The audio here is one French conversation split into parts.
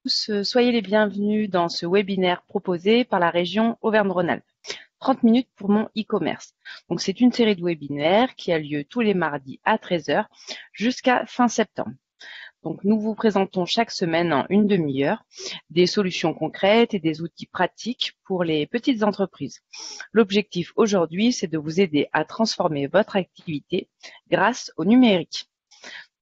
Soyez les bienvenus dans ce webinaire proposé par la région Auvergne-Rhône-Alpes. 30 minutes pour mon e-commerce. Donc c'est une série de webinaires qui a lieu tous les mardis à 13 heures jusqu'à fin septembre. Donc nous vous présentons chaque semaine en une demi-heure des solutions concrètes et des outils pratiques pour les petites entreprises. L'objectif aujourd'hui, c'est de vous aider à transformer votre activité grâce au numérique.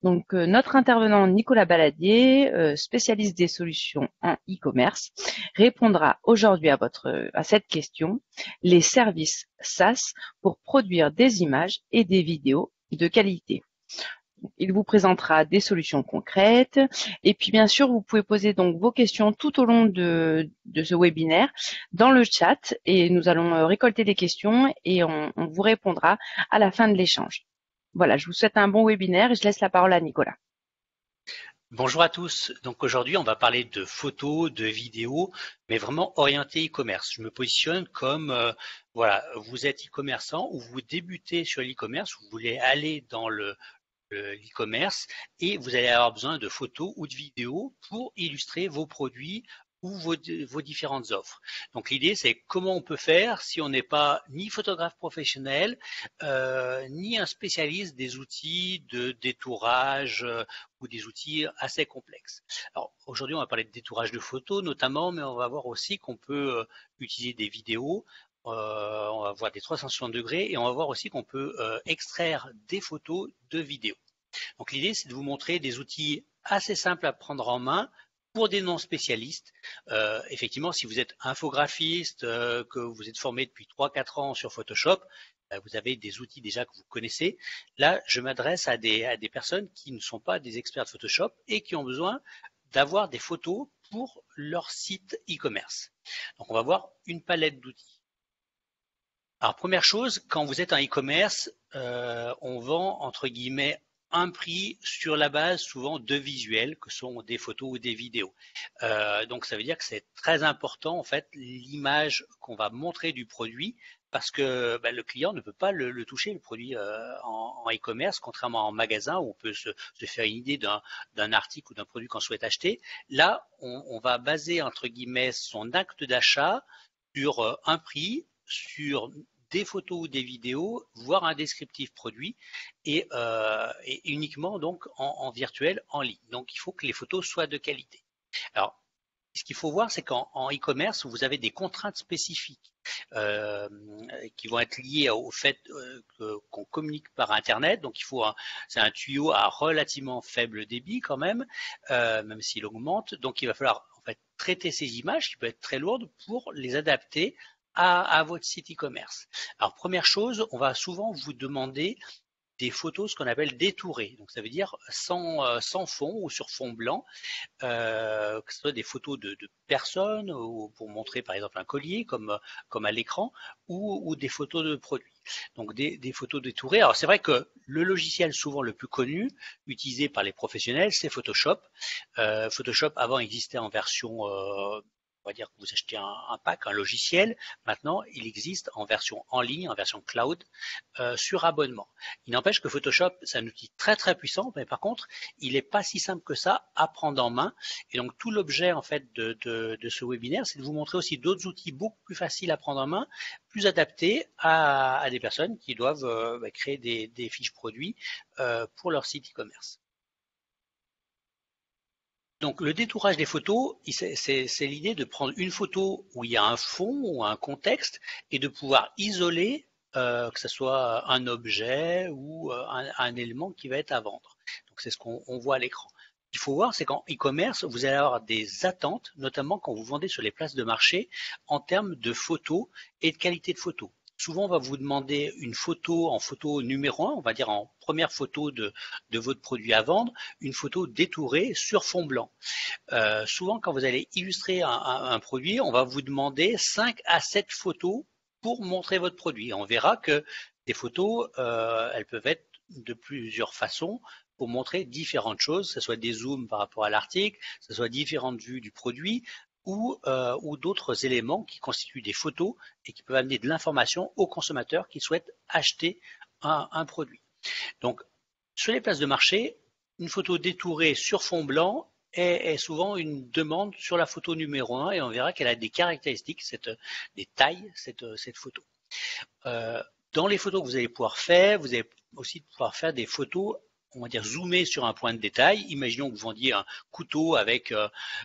Donc, notre intervenant Nicolas Baladier, spécialiste des solutions en e-commerce, répondra aujourd'hui à cette question, les services SaaS pour produire des images et des vidéos de qualité. Il vous présentera des solutions concrètes et puis bien sûr vous pouvez poser donc vos questions tout au long de ce webinaire dans le chat et nous allons récolter des questions et on vous répondra à la fin de l'échange. Voilà, je vous souhaite un bon webinaire et je laisse la parole à Nicolas. Bonjour à tous. Donc aujourd'hui, on va parler de photos, de vidéos, mais vraiment orienté e-commerce. Je me positionne comme, voilà, vous êtes e-commerçant ou vous débutez sur l'e-commerce, vous voulez aller dans l'e-commerce et vous allez avoir besoin de photos ou de vidéos pour illustrer vos produits ou vos différentes offres. Donc l'idée, c'est comment on peut faire si on n'est pas ni photographe professionnel, ni un spécialiste des outils de détourage ou des outils assez complexes. Alors aujourd'hui, on va parler de détourage de photos notamment, mais on va voir aussi qu'on peut utiliser des vidéos. On va voir des 360 degrés et on va voir aussi qu'on peut extraire des photos de vidéos. Donc l'idée, c'est de vous montrer des outils assez simples à prendre en main pour des non-spécialistes. Effectivement, si vous êtes infographiste, que vous êtes formé depuis 3-4 ans sur Photoshop, vous avez des outils déjà que vous connaissez. Là, je m'adresse à des personnes qui ne sont pas des experts de Photoshop et qui ont besoin d'avoir des photos pour leur site e-commerce. Donc, on va voir une palette d'outils. Alors, première chose, quand vous êtes en e-commerce, on vend, entre guillemets, un prix sur la base souvent de visuels, que sont des photos ou des vidéos. Donc, ça veut dire que c'est très important, en fait, l'image qu'on va montrer du produit, parce que le client ne peut pas le toucher, le produit en e-commerce, contrairement en magasin où on peut se faire une idée d'un article ou d'un produit qu'on souhaite acheter. Là, on va baser, entre guillemets, son acte d'achat sur un prix, sur des photos ou des vidéos, voire un descriptif produit et uniquement donc en virtuel, en ligne. Donc il faut que les photos soient de qualité. Alors, ce qu'il faut voir, c'est qu'en e-commerce, vous avez des contraintes spécifiques qui vont être liées au fait qu'on communique par Internet. Donc, c'est un tuyau à relativement faible débit quand même s'il augmente. Donc, il va falloir en fait traiter ces images qui peuvent être très lourdes pour les adapter à votre site e-commerce. Alors, première chose, on va souvent vous demander des photos, ce qu'on appelle détourées. Donc, ça veut dire sans fond ou sur fond blanc, que ce soit des photos de personnes ou pour montrer par exemple un collier comme à l'écran ou des photos de produits. Donc, des photos détourées. Alors, c'est vrai que le logiciel souvent le plus connu utilisé par les professionnels, c'est Photoshop. Photoshop avant existait en version on va dire que vous achetez un pack, un logiciel. Maintenant, il existe en version en ligne, en version cloud, sur abonnement. Il n'empêche que Photoshop, c'est un outil très très puissant, mais par contre, il n'est pas si simple que ça à prendre en main. Et donc, tout l'objet en fait de ce webinaire, c'est de vous montrer aussi d'autres outils beaucoup plus faciles à prendre en main, plus adaptés à des personnes qui doivent créer des fiches produits pour leur site e-commerce. Donc le détourage des photos, c'est l'idée de prendre une photo où il y a un fond ou un contexte et de pouvoir isoler que ce soit un objet ou un élément qui va être à vendre. Donc c'est ce qu'on voit à l'écran. Ce qu'il faut voir, c'est qu'en e-commerce, vous allez avoir des attentes, notamment quand vous vendez sur les places de marché, en termes de photos et de qualité de photos. Souvent, on va vous demander une photo en photo numéro 1, on va dire en première photo de votre produit à vendre, une photo détourée sur fond blanc. Souvent, quand vous allez illustrer un produit, on va vous demander 5 à 7 photos pour montrer votre produit. On verra que des photos, elles peuvent être de plusieurs façons pour montrer différentes choses, que ce soit des zooms par rapport à l'article, que ce soit différentes vues du produit, ou d'autres éléments qui constituent des photos et qui peuvent amener de l'information aux consommateurs qui souhaitent acheter un produit. Donc, sur les places de marché, une photo détourée sur fond blanc, est souvent une demande sur la photo numéro 1 et on verra qu'elle a des caractéristiques, des tailles, cette photo. Dans les photos que vous allez pouvoir faire, vous allez aussi pouvoir faire des photos, on va dire zoomer sur un point de détail. Imaginons que vous vendiez un couteau avec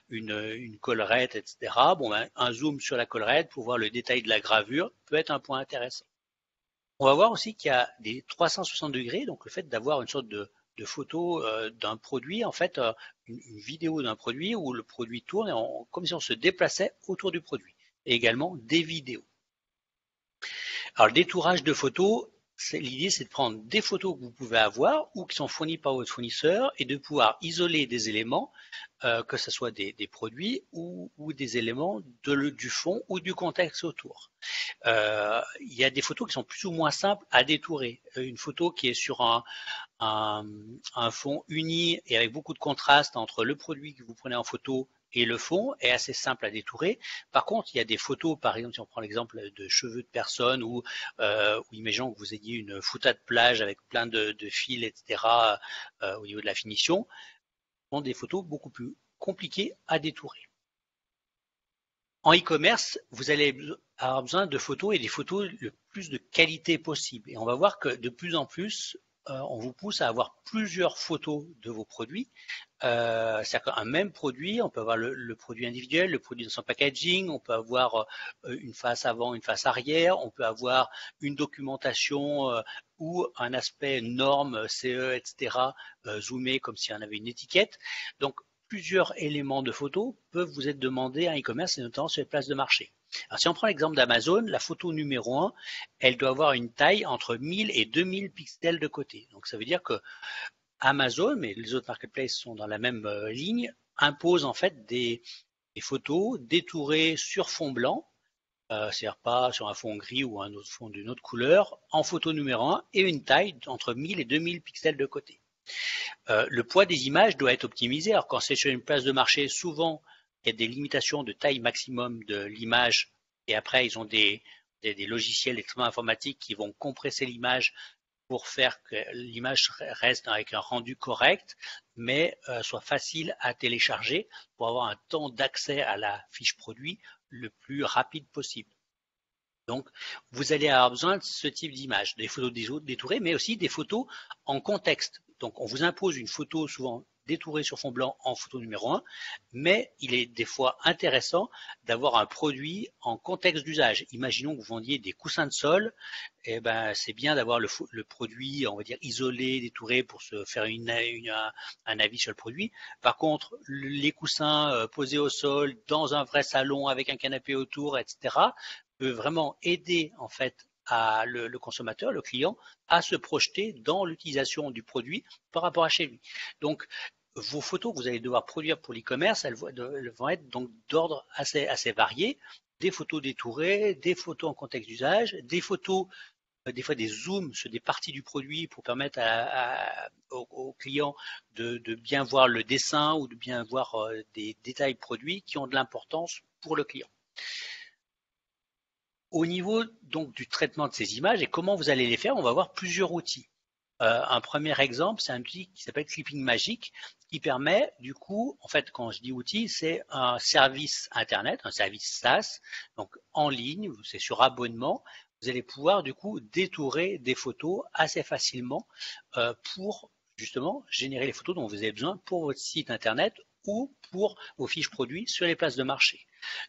une collerette, etc. Bon, ben, un zoom sur la collerette pour voir le détail de la gravure peut être un point intéressant. On va voir aussi qu'il y a des 360 degrés, donc le fait d'avoir une sorte de photo d'un produit, en fait, une vidéo d'un produit où le produit tourne comme si on se déplaçait autour du produit. Et également des vidéos. Alors, le détourage de photos, l'idée, c'est de prendre des photos que vous pouvez avoir ou qui sont fournies par votre fournisseur et de pouvoir isoler des éléments, que ce soit des produits ou des éléments du fond ou du contexte autour. Il y a des photos qui sont plus ou moins simples à détourer. Une photo qui est sur un fond uni et avec beaucoup de contraste entre le produit que vous prenez en photo et le fond est assez simple à détourer. Par contre, il y a des photos, par exemple, si on prend l'exemple de cheveux de personnes ou imaginons que vous ayez une foutade plage avec plein de fils, etc. Au niveau de la finition, sont des photos beaucoup plus compliquées à détourer. En e-commerce, vous allez avoir besoin de photos et des photos le plus de qualité possible. Et on va voir que de plus en plus, on vous pousse à avoir plusieurs photos de vos produits. C'est-à-dire qu'un même produit, on peut avoir le produit individuel, le produit dans son packaging, on peut avoir une face avant, une face arrière, on peut avoir une documentation ou un aspect norme, CE, etc., zoomé comme si on avait une étiquette. Donc, plusieurs éléments de photos peuvent vous être demandés en e-commerce et notamment sur les places de marché. Alors, si on prend l'exemple d'Amazon, la photo numéro 1, elle doit avoir une taille entre 1000 et 2000 pixels de côté. Donc, ça veut dire que Amazon, mais les autres marketplaces sont dans la même ligne, impose en fait des photos détourées sur fond blanc, c'est-à-dire pas sur un fond gris ou un autre fond d'une autre couleur, en photo numéro 1 et une taille entre 1000 et 2000 pixels de côté. Le poids des images doit être optimisé. Alors quand c'est sur une place de marché, souvent il y a des limitations de taille maximum de l'image et après ils ont des logiciels d'extrêmement informatiques qui vont compresser l'image pour faire que l'image reste avec un rendu correct, mais soit facile à télécharger pour avoir un temps d'accès à la fiche produit le plus rapide possible. Donc, vous allez avoir besoin de ce type d'image, des photos détourées, mais aussi des photos en contexte. Donc, on vous impose une photo souvent détourée sur fond blanc en photo numéro 1, mais il est des fois intéressant d'avoir un produit en contexte d'usage. Imaginons que vous vendiez des coussins de sol, et ben c'est bien d'avoir le produit, on va dire isolé, détouré pour se faire un avis sur le produit. Par contre, les coussins posés au sol dans un vrai salon avec un canapé autour, etc., peut vraiment aider en fait le consommateur, le client, à se projeter dans l'utilisation du produit par rapport à chez lui. Donc, vos photos que vous allez devoir produire pour l'e-commerce, elles vont être donc d'ordre assez varié. Des photos détourées, des photos en contexte d'usage, des photos, des fois des zooms sur des parties du produit pour permettre au client de bien voir le dessin ou de bien voir des détails produits qui ont de l'importance pour le client. Au niveau donc du traitement de ces images et comment vous allez les faire, on va voir plusieurs outils. Un premier exemple, c'est un outil qui s'appelle Clipping Magic qui permet du coup, en fait quand je dis outil, c'est un service internet, un service SaaS, donc en ligne, c'est sur abonnement, vous allez pouvoir du coup détourer des photos assez facilement pour justement générer les photos dont vous avez besoin pour votre site internet ou pour vos fiches produits sur les places de marché.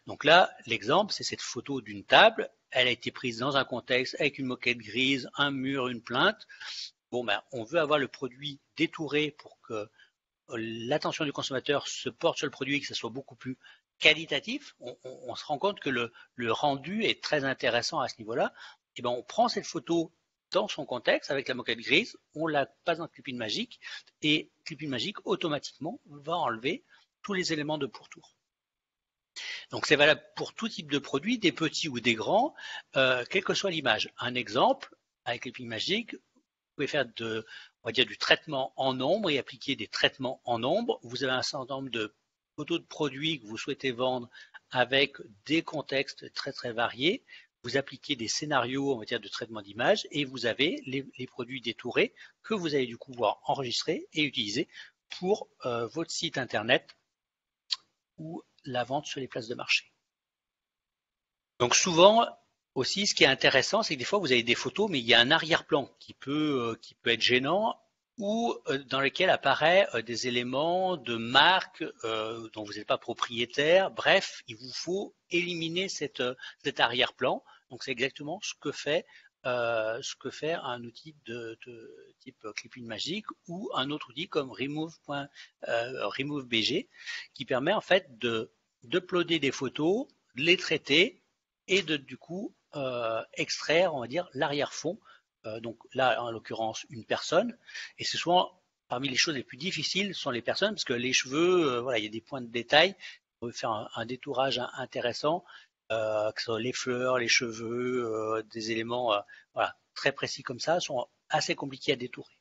Donc là, l'exemple, c'est cette photo d'une table. Elle a été prise dans un contexte avec une moquette grise, un mur, une plinthe. Bon, ben, on veut avoir le produit détouré pour que l'attention du consommateur se porte sur le produit et que ça soit beaucoup plus qualitatif. On se rend compte que le rendu est très intéressant à ce niveau-là. Et ben, on prend cette photo dans son contexte avec la moquette grise, on la passe dans Clipping Magic et Clipping Magic automatiquement va enlever tous les éléments de pourtour. Donc c'est valable pour tout type de produit, des petits ou des grands, quelle que soit l'image. Un exemple, avec Clipping Magic, vous pouvez faire on va dire du traitement en ombre et appliquer des traitements en ombre. Vous avez un certain nombre de photos de produits que vous souhaitez vendre avec des contextes très très variés. Vous appliquez des scénarios on va dire de traitement d'image et vous avez les produits détourés que vous allez du coup pouvoir enregistrer et utiliser pour votre site internet ou la vente sur les places de marché. Donc souvent aussi, ce qui est intéressant, c'est que des fois vous avez des photos, mais il y a un arrière-plan qui peut être gênant ou dans lequel apparaît des éléments de marque dont vous n'êtes pas propriétaire. Bref, il vous faut éliminer cet arrière-plan. Donc c'est exactement ce que fait un outil de type Clipping Magic ou un autre outil comme RemoveBG qui permet en fait d'uploader des photos, de les traiter et de du coup extraire, on va dire, l'arrière-fond. Donc là, en l'occurrence, une personne. Et c'est souvent parmi les choses les plus difficiles sont les personnes parce que les cheveux, voilà, il y a des points de détail. On veut faire un détourage intéressant, que ce soit les fleurs, les cheveux, des éléments voilà, très précis comme ça, sont assez compliqués à détourer.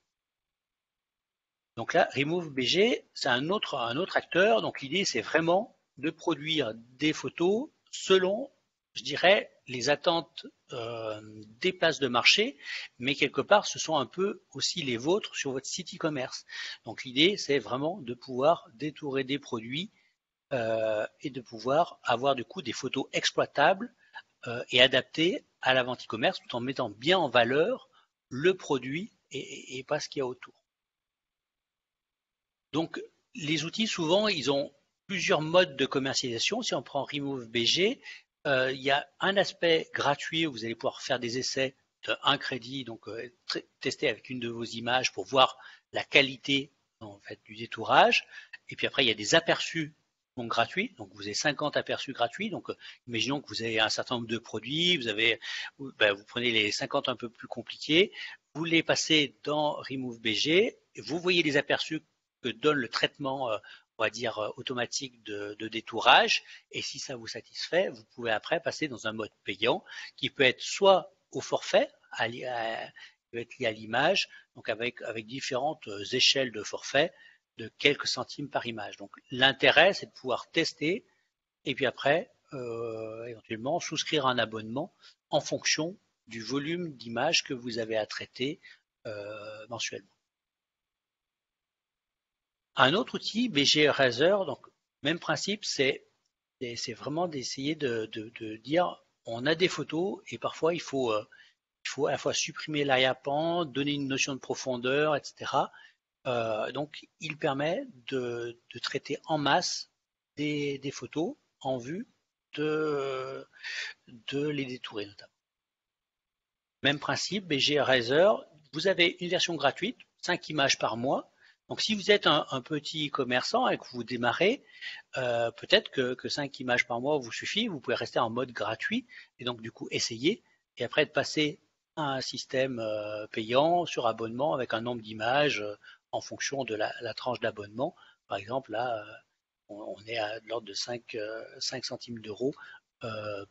Donc là, RemoveBG, c'est un autre acteur. Donc l'idée, c'est vraiment de produire des photos selon, je dirais, les attentes des places de marché, mais quelque part, ce sont un peu aussi les vôtres sur votre site e-commerce. Donc l'idée, c'est vraiment de pouvoir détourer des produits et de pouvoir avoir du coup des photos exploitables et adaptées à la vente e-commerce tout en mettant bien en valeur le produit et pas ce qu'il y a autour. Donc, les outils, souvent, ils ont plusieurs modes de commercialisation. Si on prend RemoveBG, il y a un aspect gratuit où vous allez pouvoir faire des essais de 1 crédit, donc tester avec une de vos images pour voir la qualité en fait, du détourage. Et puis après, il y a des aperçus donc gratuits. Donc, vous avez 50 aperçus gratuits. Donc, imaginons que vous avez un certain nombre de produits. Vous prenez les 50 un peu plus compliqués. Vous les passez dans RemoveBG. Vous voyez les aperçus que donne le traitement, on va dire, automatique de détourage. Et si ça vous satisfait, vous pouvez après passer dans un mode payant qui peut être soit au forfait, peut être lié à l'image, donc avec différentes échelles de forfait de quelques centimes par image. Donc l'intérêt, c'est de pouvoir tester et puis après, éventuellement, souscrire un abonnement en fonction du volume d'images que vous avez à traiter mensuellement. Un autre outil, BG Eraser, donc même principe, c'est vraiment d'essayer de dire on a des photos et parfois il faut à la fois supprimer l'arrière-plan, donner une notion de profondeur, etc. Donc il permet de traiter en masse des photos en vue de les détourer notamment. Même principe, BG Eraser, vous avez une version gratuite, 5 images par mois. Donc si vous êtes un petit commerçant et que vous démarrez, peut-être que 5 images par mois vous suffit, vous pouvez rester en mode gratuit et donc du coup essayer et après de passer à un système payant sur abonnement avec un nombre d'images en fonction de la tranche d'abonnement. Par exemple là, on est à l'ordre de 5 centimes d'euros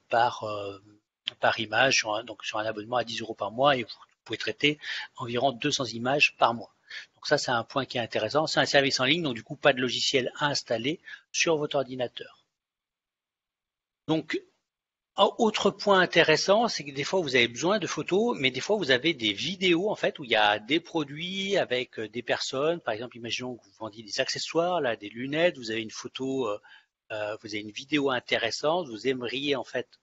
par image donc sur un abonnement à 10 euros par mois et vous pouvez traiter environ 200 images par mois. Donc ça, c'est un point qui est intéressant. C'est un service en ligne, donc du coup, pas de logiciel à installer sur votre ordinateur. Donc, autre point intéressant, c'est que des fois, vous avez besoin de photos, mais des fois, vous avez des vidéos, en fait, où il y a des produits avec des personnes. Par exemple, imaginons que vous vendiez des accessoires, là, des lunettes, vous avez une photo, vous avez une vidéo intéressante, vous aimeriez, en fait,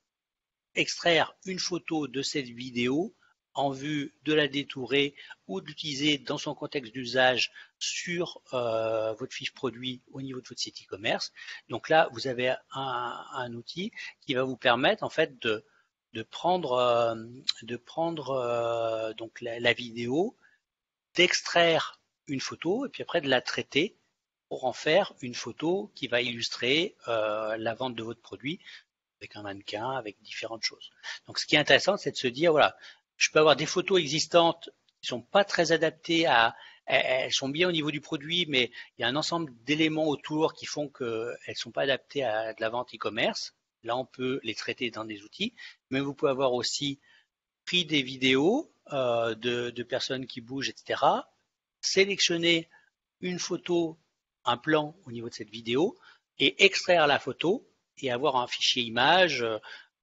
extraire une photo de cette vidéo en vue de la détourer ou de l'utiliser dans son contexte d'usage sur votre fiche produit au niveau de votre site e-commerce. Donc là, vous avez un outil qui va vous permettre en fait de prendre donc la vidéo, d'extraire une photo et puis après de la traiter pour en faire une photo qui va illustrer la vente de votre produit avec un mannequin, avec différentes choses. Donc ce qui est intéressant, c'est de se dire, voilà, je peux avoir des photos existantes qui sont pas très adaptées elles sont bien au niveau du produit, mais il y a un ensemble d'éléments autour qui font qu'elles sont pas adaptées à de la vente e-commerce. Là, on peut les traiter dans des outils, mais vous pouvez avoir aussi pris des vidéos de personnes qui bougent, etc. Sélectionner une photo, un plan au niveau de cette vidéo et extraire la photo et avoir un fichier image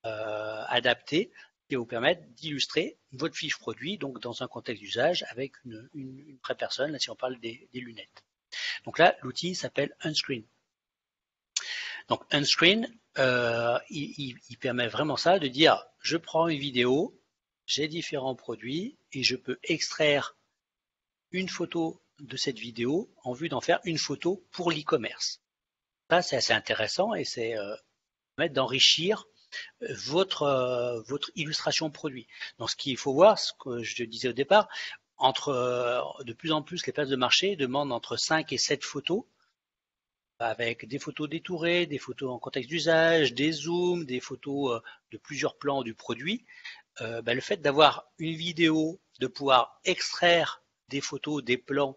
adapté qui va vous permettre d'illustrer votre fiche produit donc dans un contexte d'usage avec une vraie personne, là si on parle des lunettes. Donc là, l'outil s'appelle Unscreen. Donc on-screen, il permet vraiment ça, de dire je prends une vidéo, j'ai différents produits et je peux extraire une photo de cette vidéo en vue d'en faire une photo pour l'e-commerce. Ça, c'est assez intéressant et c'est permet d'enrichir votre illustration produit. Donc, ce qu'il faut voir, ce que je disais au départ, de plus en plus, les places de marché demandent entre 5 et 7 photos, avec des photos détourées, des photos en contexte d'usage, des zooms, des photos de plusieurs plans du produit. Le fait d'avoir une vidéo, de pouvoir extraire des photos, des plans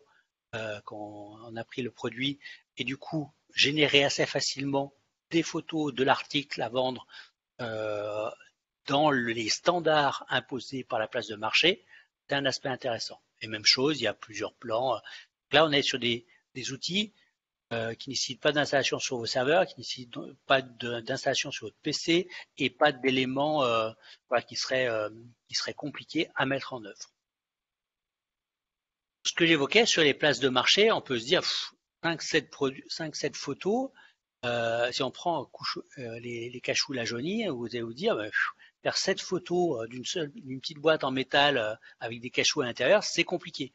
quand on a pris le produit et du coup générer assez facilement des photos de l'article à vendre dans les standards imposés par la place de marché, c'est un aspect intéressant. Et même chose, il y a plusieurs plans. Là, on est sur des outils qui ne nécessitent pas d'installation sur vos serveurs, qui ne nécessitent pas d'installation sur votre PC et pas d'éléments qui seraient compliqués à mettre en œuvre. Ce que j'évoquais sur les places de marché, on peut se dire 5-7 photos. Si on prend les cachous la jaunie, vous allez vous dire faire 7 photos d'une petite boîte en métal avec des cachous à l'intérieur, c'est compliqué.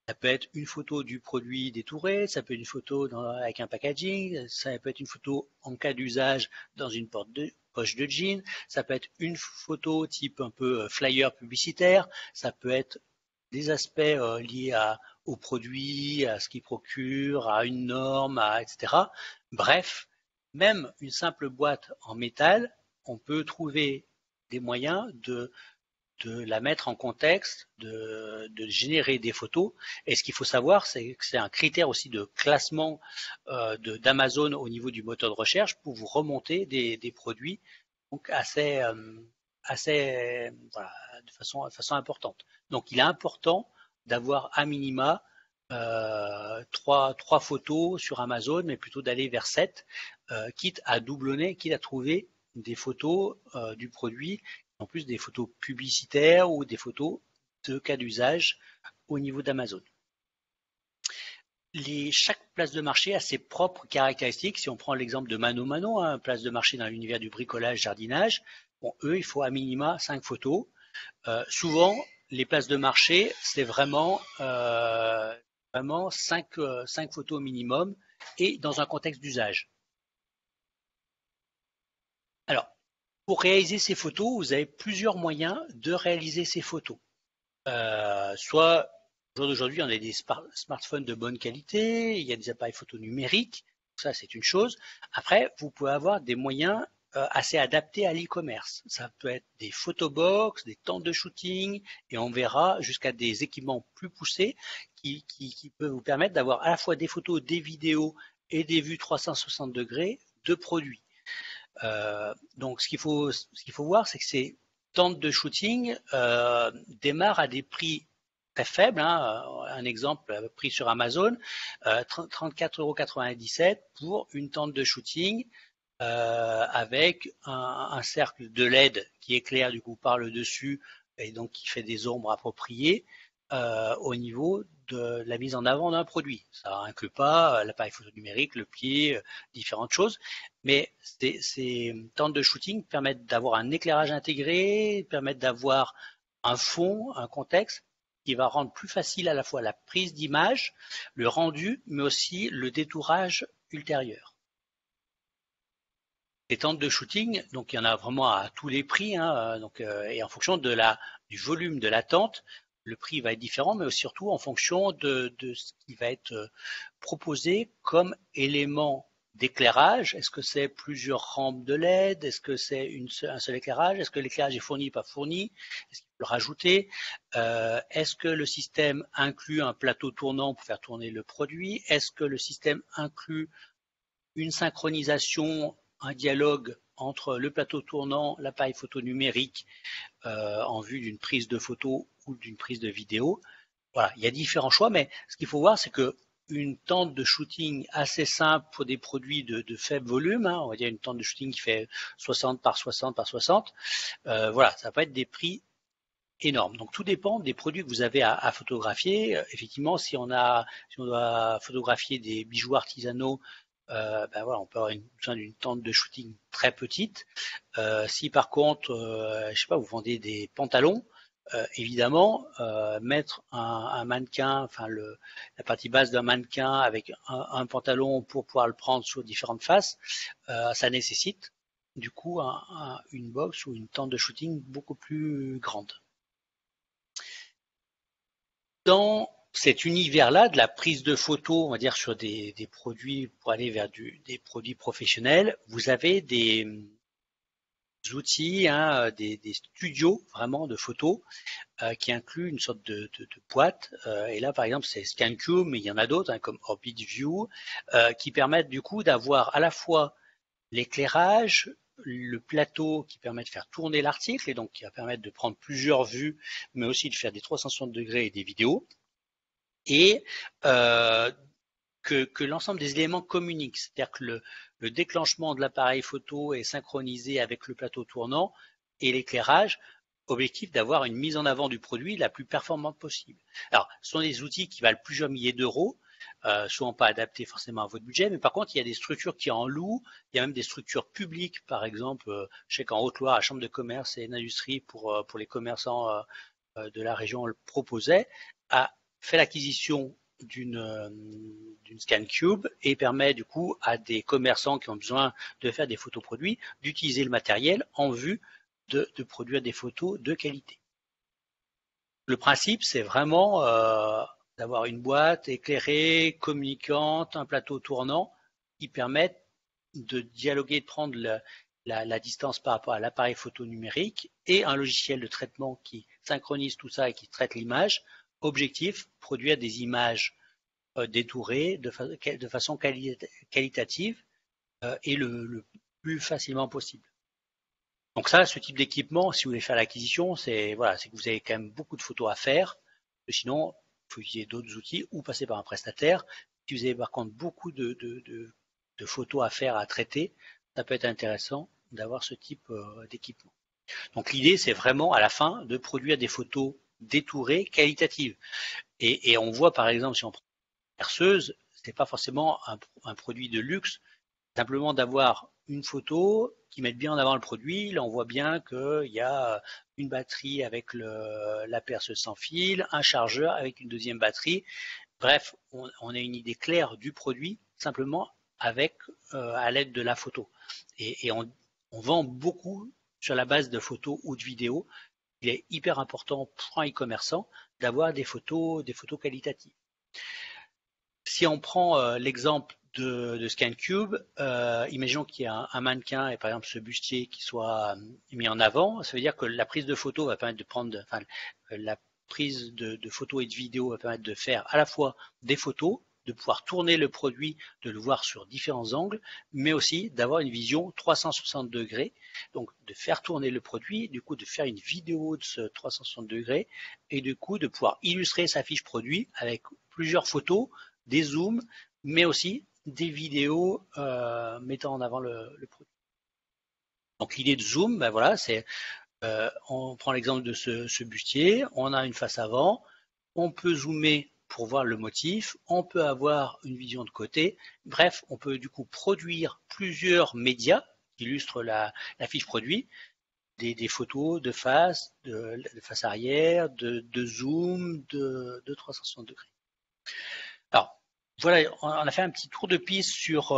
Ça peut être une photo du produit détouré, ça peut être une photo avec un packaging, ça peut être une photo en cas d'usage dans une poche de jean, ça peut être une photo type un peu flyer publicitaire, ça peut être des aspects liés au produit, à ce qu'il procure, à une norme, etc. Bref, même une simple boîte en métal, on peut trouver des moyens de la mettre en contexte, de générer des photos. Et ce qu'il faut savoir, c'est que c'est un critère aussi de classement d'Amazon au niveau du moteur de recherche pour vous remonter des produits donc de façon importante. Donc il est important d'avoir à minima 3 photos sur Amazon, mais plutôt d'aller vers 7, quitte à doublonner, quitte à trouver des photos du produit, en plus des photos publicitaires ou des photos de cas d'usage au niveau d'Amazon. Chaque place de marché a ses propres caractéristiques. Si on prend l'exemple de Mano Mano, place de marché dans l'univers du bricolage, jardinage, eux, il faut à minima 5 photos. Souvent, les places de marché, c'est vraiment 5 photos au minimum et dans un contexte d'usage. Alors, pour réaliser ces photos, vous avez plusieurs moyens de réaliser ces photos. Soit, au jour d'aujourd'hui, on a des smartphones de bonne qualité, il y a des appareils photo numériques, ça c'est une chose. Après, vous pouvez avoir des moyens assez adaptés à l'e-commerce. Ça peut être des photobox, des tentes de shooting, et on verra jusqu'à des équipements plus poussés qui peuvent vous permettre d'avoir à la fois des photos, des vidéos et des vues 360 degrés de produits. Donc ce qu'il faut voir, c'est que ces tentes de shooting démarrent à des prix très faibles. Un exemple pris sur Amazon, 34,97 € pour une tente de shooting avec un cercle de LED qui éclaire du coup par le dessus et donc qui fait des ombres appropriées au niveau de la mise en avant d'un produit. Ça inclut pas l'appareil photo numérique, le pied, différentes choses, mais ces tentes de shooting permettent d'avoir un éclairage intégré, permettent d'avoir un fond, un contexte qui va rendre plus facile à la fois la prise d'image, le rendu, mais aussi le détourage ultérieur. Les tentes de shooting, donc il y en a vraiment à tous les prix, et en fonction du volume de la tente, le prix va être différent, mais surtout en fonction de ce qui va être proposé comme élément d'éclairage. Est-ce que c'est plusieurs rampes de LED? Est-ce que c'est un seul éclairage? Est-ce que l'éclairage est fourni, pas fourni? Est-ce qu'il faut le rajouter? Est-ce que le système inclut un plateau tournant pour faire tourner le produit? Est-ce que le système inclut une synchronisation, un dialogue entre le plateau tournant, l'appareil photo numérique en vue d'une prise de photo ou d'une prise de vidéo? Voilà, il y a différents choix, mais ce qu'il faut voir, c'est que une tente de shooting assez simple pour des produits de faible volume, on va dire une tente de shooting qui fait 60 par 60 par 60, voilà, ça va pas être des prix énormes. Donc tout dépend des produits que vous avez à photographier. Effectivement, si on doit photographier des bijoux artisanaux, voilà, on peut avoir besoin d'une tente de shooting très petite. Si par contre, je sais pas, vous vendez des pantalons, évidemment, mettre un mannequin, enfin la partie basse d'un mannequin avec un pantalon pour pouvoir le prendre sur différentes faces, ça nécessite du coup une box ou une tente de shooting beaucoup plus grande. Dans cet univers-là de la prise de photos, on va dire sur des produits pour aller vers des produits professionnels, vous avez des outils, hein, des studios vraiment de photos qui incluent une sorte de boîte. Et là, par exemple, c'est ScanCube, mais il y en a d'autres, hein, comme OrbitView, qui permettent du coup d'avoir à la fois l'éclairage, le plateau qui permet de faire tourner l'article et donc qui va permettre de prendre plusieurs vues, mais aussi de faire des 360 degrés et des vidéos, et que l'ensemble des éléments communiquent. C'est-à-dire que le déclenchement de l'appareil photo est synchronisé avec le plateau tournant et l'éclairage, objectif d'avoir une mise en avant du produit la plus performante possible. Alors, ce sont des outils qui valent plusieurs milliers d'euros, souvent pas adaptés forcément à votre budget, mais par contre, il y a des structures qui en louent, il y a même des structures publiques, par exemple, je sais qu'en Haute-Loire, la Chambre de commerce et d'industrie pour les commerçants de la région le proposait, a fait l'acquisition d'une ScanCube et permet du coup à des commerçants qui ont besoin de faire des photos produits d'utiliser le matériel en vue de produire des photos de qualité. Le principe, c'est vraiment d'avoir une boîte éclairée, communicante, un plateau tournant qui permettent de dialoguer, de prendre la distance par rapport à l'appareil photo numérique et un logiciel de traitement qui synchronise tout ça et qui traite l'image. Objectif, produire des images détourées de façon qualitative et le plus facilement possible. Donc ça, ce type d'équipement, si vous voulez faire l'acquisition, c'est voilà, c'est que vous avez quand même beaucoup de photos à faire. Sinon, il faut utiliser d'autres outils ou passer par un prestataire. Si vous avez par contre beaucoup de photos à faire, à traiter, ça peut être intéressant d'avoir ce type d'équipement. Donc l'idée, c'est vraiment à la fin de produire des photos détourées, qualitatives. Et on voit par exemple, si on prend une perceuse, c'est pas forcément un produit de luxe, simplement d'avoir une photo qui met bien en avant le produit. Là, on voit bien qu'il y a une batterie avec la perceuse sans fil, un chargeur avec une deuxième batterie. Bref, on a une idée claire du produit simplement avec à l'aide de la photo. Et on vend beaucoup sur la base de photos ou de vidéos. Il est hyper important pour un e-commerçant d'avoir des photos qualitatives. Si on prend l'exemple de ScanCube, imaginons qu'il y a un mannequin et par exemple ce bustier qui soit mis en avant, ça veut dire que la prise de photo va permettre de prendre, enfin, la prise de photos et de vidéos va permettre de faire à la fois des photos, de pouvoir tourner le produit, de le voir sur différents angles, mais aussi d'avoir une vision 360 degrés, donc de faire tourner le produit, du coup de faire une vidéo de ce 360 degrés et du coup de pouvoir illustrer sa fiche produit avec plusieurs photos, des zooms, mais aussi des vidéos mettant en avant le produit. Donc l'idée de zoom, ben voilà, c'est on prend l'exemple de ce bustier, on a une face avant, on peut zoomer pour voir le motif, on peut avoir une vision de côté, bref, on peut du coup produire plusieurs médias qui illustrent la fiche produit, des photos de face, de face arrière, de zoom, de 360 degrés. Alors, voilà, on a fait un petit tour de piste sur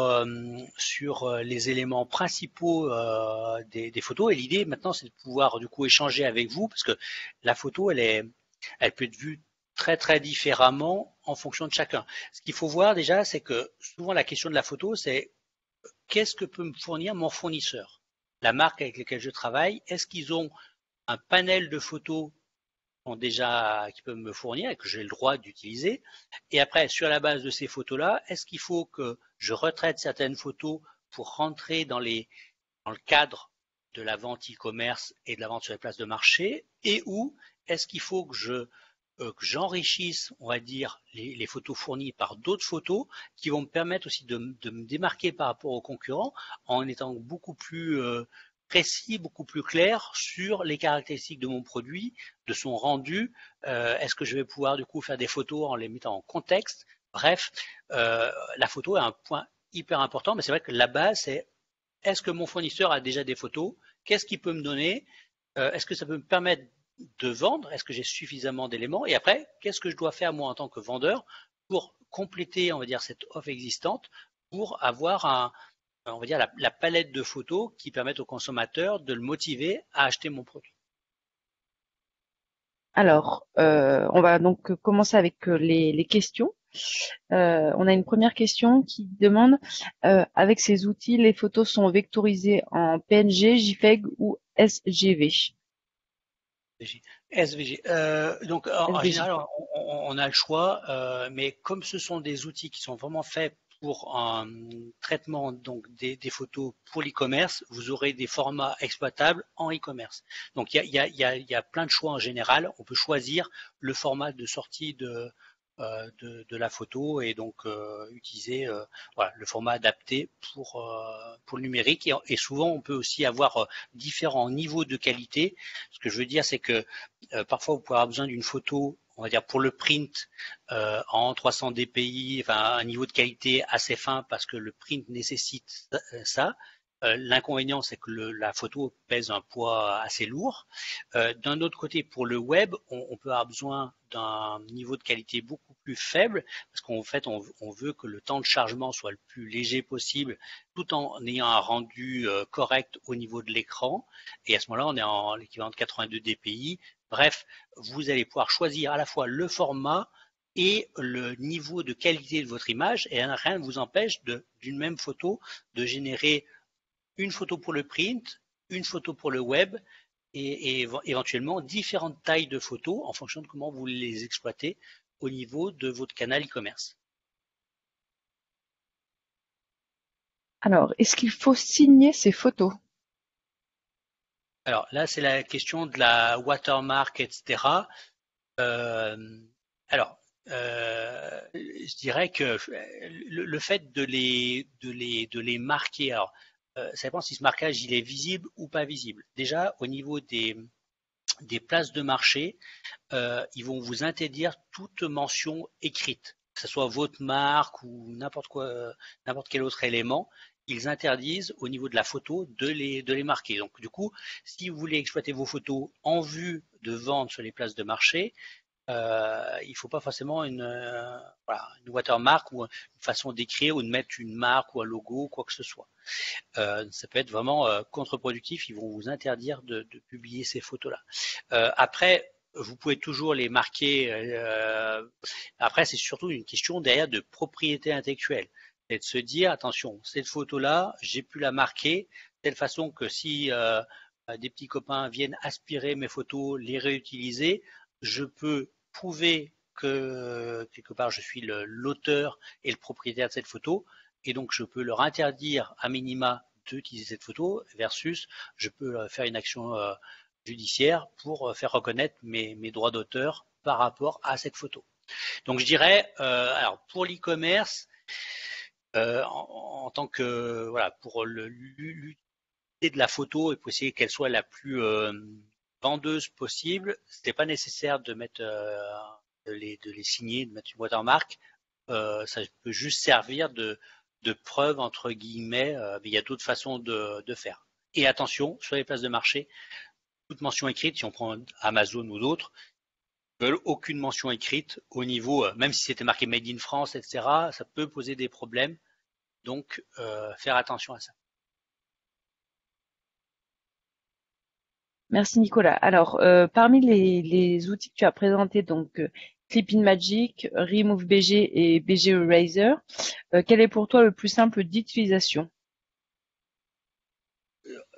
les éléments principaux des photos. Et l'idée maintenant, c'est de pouvoir du coup échanger avec vous, parce que la photo, elle peut être vue très très différemment en fonction de chacun. Ce qu'il faut voir déjà, c'est que souvent la question de la photo, c'est qu'est-ce que peut me fournir mon fournisseur? La marque avec laquelle je travaille, est-ce qu'ils ont un panel de photos qui peuvent me fournir et que j'ai le droit d'utiliser. Et après, sur la base de ces photos-là, est-ce qu'il faut que je retraite certaines photos pour rentrer dans le cadre de la vente e-commerce et de la vente sur les places de marché, et ou est-ce qu'il faut que j'enrichisse, on va dire, les photos fournies par d'autres photos qui vont me permettre aussi de me démarquer par rapport aux concurrents en étant beaucoup plus précis, beaucoup plus clair sur les caractéristiques de mon produit, de son rendu. Est-ce que je vais pouvoir du coup faire des photos en les mettant en contexte? Bref, la photo est un point hyper important, mais c'est vrai que la base, c'est est-ce que mon fournisseur a déjà des photos? Qu'est-ce qu'il peut me donner? Est-ce que ça peut me permettre de vendre? Est-ce que j'ai suffisamment d'éléments? Et après, qu'est-ce que je dois faire moi en tant que vendeur pour compléter, on va dire, cette offre existante pour avoir on va dire, la palette de photos qui permettent au consommateur de le motiver à acheter mon produit. Alors, on va donc commencer avec les questions. On a une première question qui demande, avec ces outils, les photos sont vectorisées en PNG, JPEG ou SGV? SVG. Donc, en SVG. général, on a le choix, mais comme ce sont des outils qui sont vraiment faits pour un traitement donc des photos pour l'e-commerce, vous aurez des formats exploitables en e-commerce. Donc, il y a plein de choix en général. On peut choisir le format de sortie de la photo et donc utiliser voilà, le format adapté pour le numérique. Et souvent, on peut aussi avoir différents niveaux de qualité. Ce que je veux dire, c'est que parfois, vous pouvez avoir besoin d'une photo, on va dire pour le print en 300 dpi, enfin un niveau de qualité assez fin parce que le print nécessite ça. L'inconvénient, c'est que la photo pèse un poids assez lourd. D'un autre côté, pour le web, on peut avoir besoin d'un niveau de qualité beaucoup plus faible parce qu'en fait, on veut que le temps de chargement soit le plus léger possible tout en ayant un rendu correct au niveau de l'écran. Et à ce moment-là, on est en l'équivalent de 82 dpi. Bref, vous allez pouvoir choisir à la fois le format et le niveau de qualité de votre image et rien ne vous empêche d'une même photo de générer une photo pour le print, une photo pour le web et éventuellement différentes tailles de photos en fonction de comment vous les exploitez au niveau de votre canal e-commerce. Alors, est-ce qu'il faut signer ces photos? Alors là, c'est la question de la watermark, etc. Euh, alors, je dirais que le fait de les marquer, alors, ça dépend si ce marquage il est visible ou pas visible. Déjà, au niveau des places de marché, ils vont vous interdire toute mention écrite, que ce soit votre marque ou n'importe quoi, n'importe quel autre élément. Ils interdisent au niveau de la photo de les marquer. Donc du coup, si vous voulez exploiter vos photos en vue de vente sur les places de marché, il ne faut pas forcément voilà, une watermark ou une façon d'écrire ou de mettre une marque ou un logo, quoi que ce soit. Ça peut être vraiment contre-productif. Ils vont vous interdire de publier ces photos-là. Après, vous pouvez toujours les marquer. Après, c'est surtout une question derrière de propriété intellectuelle. C'est de se dire, attention, cette photo-là, j'ai pu la marquer de telle façon que si des petits copains viennent aspirer mes photos, les réutiliser, je peux prouver que quelque part je suis l'auteur et le propriétaire de cette photo et donc je peux leur interdire à minima d'utiliser cette photo versus je peux faire une action judiciaire pour faire reconnaître mes droits d'auteur par rapport à cette photo. Donc je dirais, alors pour l'e-commerce, en tant que voilà pour l'utilité de la photo et pour essayer qu'elle soit la plus vendeuse possible, c'était pas nécessaire de mettre de les signer, de mettre une watermark. Ça peut juste servir de preuve entre guillemets, mais il y a d'autres façons de faire. Et attention, sur les places de marché, toute mention écrite, si on prend Amazon ou d'autres, ne veulent aucune mention écrite au niveau, même si c'était marqué Made in France, etc., ça peut poser des problèmes. Donc, faire attention à ça. Merci Nicolas. Alors, parmi les outils que tu as présentés, donc Clipping Magic, Remove BG et BG Eraser, quel est pour toi le plus simple d'utilisation?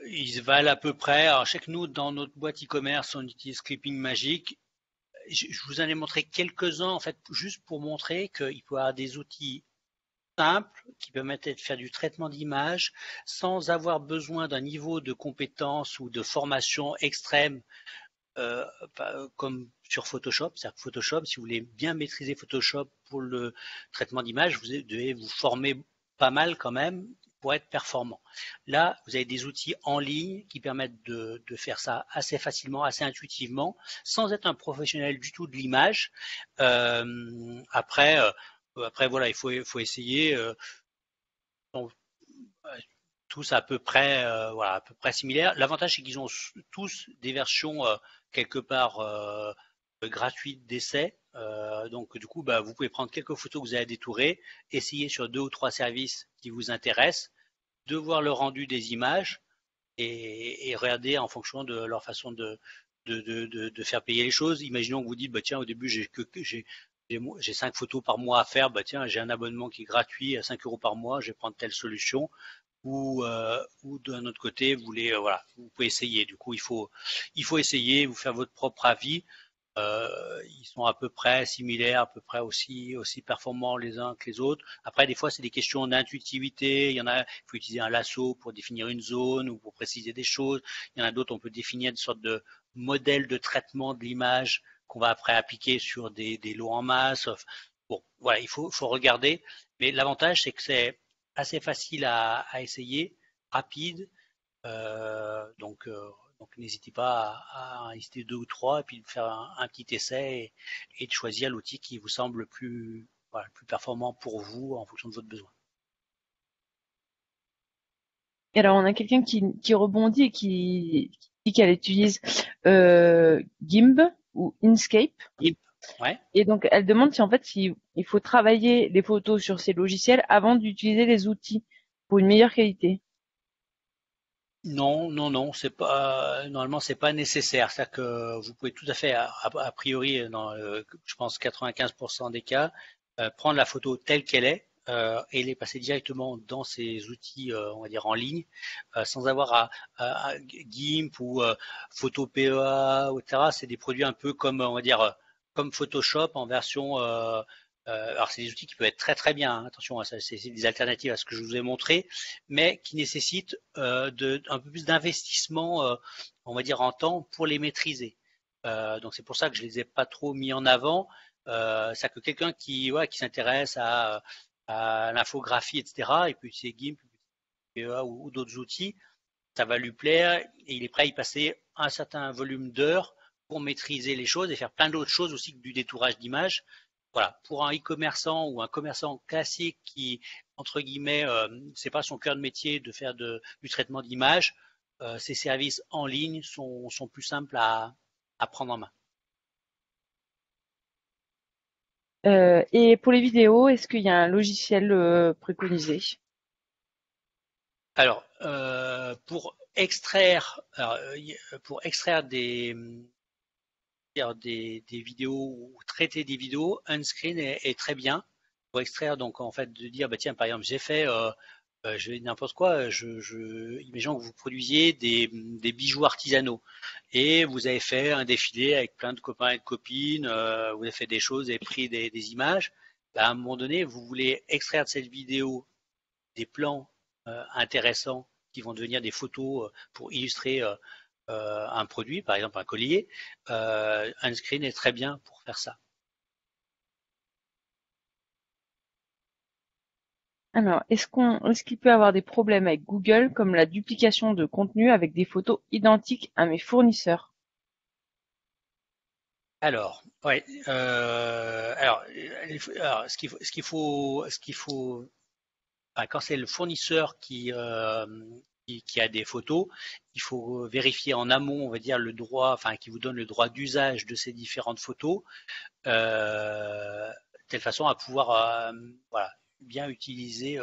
Ils valent à peu près. Alors, je sais que nous, dans notre boîte e-commerce, on utilise Clipping Magic. Je vous en ai montré quelques-uns, en fait, juste pour montrer qu'il peut y avoir des outils simples qui permettent de faire du traitement d'image sans avoir besoin d'un niveau de compétence ou de formation extrême comme sur Photoshop. C'est-à-dire que Photoshop, si vous voulez bien maîtriser Photoshop pour le traitement d'image, vous devez vous former pas mal quand même pour être performant. Là, vous avez des outils en ligne qui permettent de faire ça assez facilement, assez intuitivement, sans être un professionnel du tout de l'image. Après, voilà, il faut essayer. sont tous à peu près, voilà, à peu près similaires. L'avantage, c'est qu'ils ont tous des versions quelque part gratuites d'essai. Donc du coup, bah, vous pouvez prendre quelques photos que vous avez détourées, essayer sur 2 ou 3 services qui vous intéressent, de voir le rendu des images et regarder en fonction de leur façon de faire payer les choses. Imaginons que vous dites, bah, tiens, au début, j'ai 5 photos par mois à faire, bah, tiens, j'ai un abonnement qui est gratuit à 5 euros par mois, je vais prendre telle solution. Ou d'un autre côté, vous voulez, voilà, vous pouvez essayer. Du coup, il faut essayer, vous faire votre propre avis. Ils sont à peu près similaires, à peu près aussi performants les uns que les autres. Après, des fois, c'est des questions d'intuitivité. Il y en a, il faut utiliser un lasso pour définir une zone ou pour préciser des choses. Il y en a d'autres, on peut définir une sorte de modèle de traitement de l'image qu'on va après appliquer sur des lots en masse. Bon, voilà, faut regarder. Mais l'avantage, c'est que c'est assez facile à essayer, rapide. Donc n'hésitez pas à en lister 2 ou 3 et puis de faire un petit essai et de choisir l'outil qui vous semble le plus, voilà, le plus performant pour vous en fonction de votre besoin. Et alors, on a quelqu'un qui rebondit et qui dit qu'elle utilise GIMP ou Inkscape. Yep. Ouais. Et donc, elle demande si en fait, si il faut travailler les photos sur ces logiciels avant d'utiliser les outils pour une meilleure qualité. Non, non, non, c'est pas normalement c'est pas nécessaire. C'est-à-dire que vous pouvez tout à fait, a priori, dans je pense 95% des cas, prendre la photo telle qu'elle est et les passer directement dans ces outils, on va dire en ligne, sans avoir à GIMP ou Photo PEA, etc. C'est des produits un peu comme on va dire comme Photoshop en version alors c'est des outils qui peuvent être très très bien, hein, attention, c'est des alternatives à ce que je vous ai montré, mais qui nécessitent un peu plus d'investissement, on va dire en temps pour les maîtriser. Donc c'est pour ça que je les ai pas trop mis en avant. C'est que quelqu'un qui, ouais, qui s'intéresse à l'infographie, etc., il peut utiliser GIMP, PEA ou d'autres outils, ça va lui plaire et il est prêt à y passer un certain volume d'heures pour maîtriser les choses et faire plein d'autres choses aussi que du détourage d'images. Voilà, pour un e-commerçant ou un commerçant classique qui, entre guillemets, c'est pas son cœur de métier de faire du traitement d'images, ces services en ligne sont plus simples à prendre en main. Et pour les vidéos, est-ce qu'il y a un logiciel préconisé? Alors, pour extraire des vidéos ou traiter des vidéos, Unscreen est très bien pour extraire. Donc, en fait, de dire, bah, tiens, par exemple, j'ai fait, je vais n'importe quoi, imaginons que vous produisiez des bijoux artisanaux et vous avez fait un défilé avec plein de copains et de copines, vous avez fait des choses et pris des images. Bah, à un moment donné, vous voulez extraire de cette vidéo des plans intéressants qui vont devenir des photos pour illustrer un produit, par exemple un collier, un screen est très bien pour faire ça. Alors, est-ce qu'il peut y avoir des problèmes avec Google comme la duplication de contenu avec des photos identiques à mes fournisseurs? Alors, ouais, alors, ce qu'il faut, enfin, quand c'est le fournisseur qui a des photos, il faut vérifier en amont, on va dire le droit, enfin, qui vous donne le droit d'usage de ces différentes photos, de telle façon à pouvoir voilà, bien utiliser